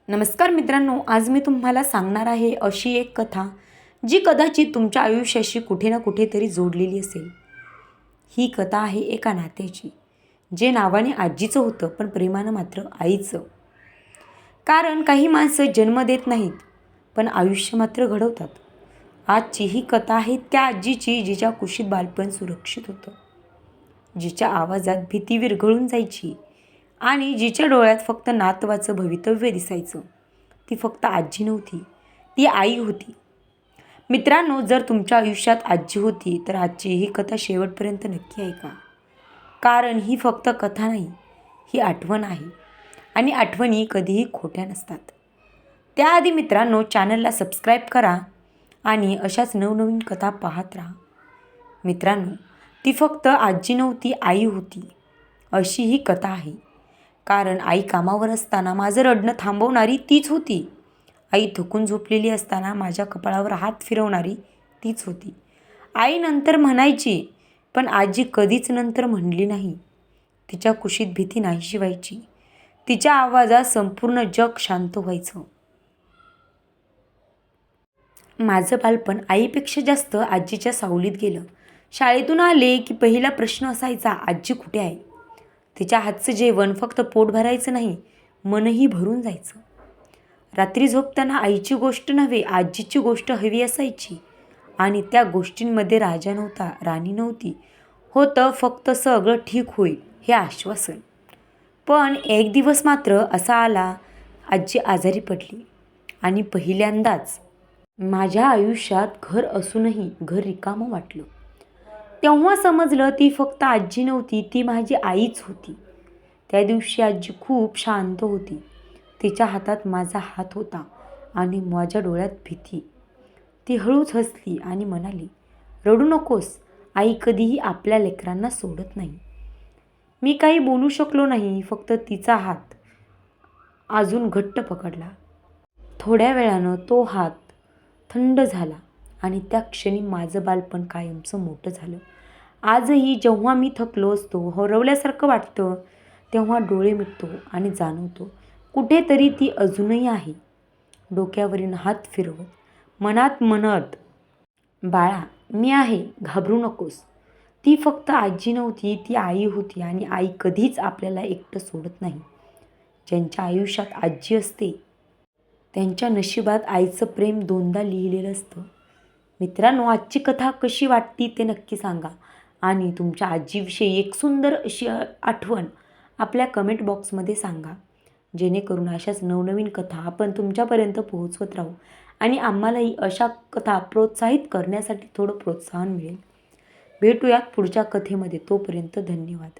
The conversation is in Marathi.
नमस्कार मित्रांनो, आज मी तुम्हाला सांगणार आहे अशी एक कथा जी कदाचित तुमच्या आयुष्याशी कुठे ना कुठेतरी जोडलेली असेल. ही कथा आहे एका नात्याची, जे नावाने आजीचं होतं पण प्रेमानं मात्र आईचं. कारण काही माणसं जन्म देत नाहीत पण आयुष्य मात्र घडवतात. आजची ही कथा आहे त्या आजीची जिच्या कुशीत बालपण सुरक्षित होतं, जिच्या आवाजात भीती विरघळून जायची आणि जिच्या डोळ्यात फक्त नातवाचं भवितव्य दिसायचं. ती फक्त आजी नव्हती, ती आई होती. मित्रांनो, जर तुमच्या आयुष्यात आजी होती तर आजची ही कथा शेवटपर्यंत नक्की ऐका. कारण ही फक्त कथा नाही, ही आठवण आहे आणि आठवणी कधीही खोट्या नसतात. त्याआधी मित्रांनो, चॅनलला सबस्क्राईब करा आणि अशाच नवनवीन कथा पाहत राहा. मित्रांनो, ती फक्त आजी नव्हती, आई होती. अशी ही कथा आहे. कारण आई कामावर असताना माझं रडणं थांबवणारी तीच होती. आई थकून झोपलेली असताना माझ्या कपाळावर हात फिरवणारी तीच होती. आई नंतर म्हणायची, पण आजी कधीच नंतर म्हणली नाही. तिच्या कुशीत भीती नाहीशी व्हायची. तिच्या आवाजात संपूर्ण जग शांत व्हायचं. माझं बालपण आईपेक्षा जास्त आजीच्या सावलीत गेलं. शाळेतून आले की पहिला प्रश्न असायचा, आजी कुठे आहे? तिच्या हातचं जेवण फक्त पोट भरायचं नाही, मनही भरून जायचं. रात्री झोपताना आईची गोष्ट नव्हे, आजीची गोष्ट हवी असायची. आणि त्या गोष्टींमध्ये राजा नव्हता, राणी नव्हती, होतं फक्त सगळं ठीक होईल हे आश्वासन. पण एक दिवस मात्र असा आला, आजी आजारी पडली आणि पहिल्यांदाच माझ्या आयुष्यात घर असूनही घर रिकामं वाटलं. तेव्हा समजलं, ती फक्त आजी नव्हती, ती माझी आईच होती. त्या दिवशी आजी खूप शांत होती. तिच्या हातात माझा हात होता आणि माझ्या डोळ्यात भीती. ती हळूच हसली आणि म्हणाली, रडू नकोस, आई कधीही आपल्या लेकरांना सोडत नाही. मी काही बोलू शकलो नाही, फक्त तिचा हात अजून घट्ट पकडला. थोड्या वेळानं तो हात थंड झाला आणि त्या क्षणी माझं बालपण कायमचं मोठं झालं. आजही जेव्हा मी थकलो असतो, हरवल्यासारखं वाटतं, तेव्हा डोळे मिटतो आणि जाणवतो कुठेतरी ती अजूनही आहे. डोक्यावरील हात फिरवत मनात म्हणत, बाळा मी आहे, घाबरू नकोस. ती फक्त आजी नव्हती, ती आई होती आणि आई कधीच आपल्याला एकटं सोडत नाही. ज्यांच्या आयुष्यात आजी असते त्यांच्या नशिबात आईचं प्रेम दोनदा लिहिलेलं असतं. मित्रांनो, आजची कथा कशी वाटती ते नक्की सांगा आणि तुमच्या आजीविषयी एक सुंदर अशी आठवण आपल्या कमेंट बॉक्समध्ये सांगा. जेणेकरून अशाच नवनवीन कथा आपण तुमच्यापर्यंत पोहोचवत राहू आणि आम्हालाही अशा कथा प्रोत्साहित करण्यासाठी थोडं प्रोत्साहन मिळेल. भेटूयात पुढच्या कथेमध्ये. तोपर्यंत धन्यवाद.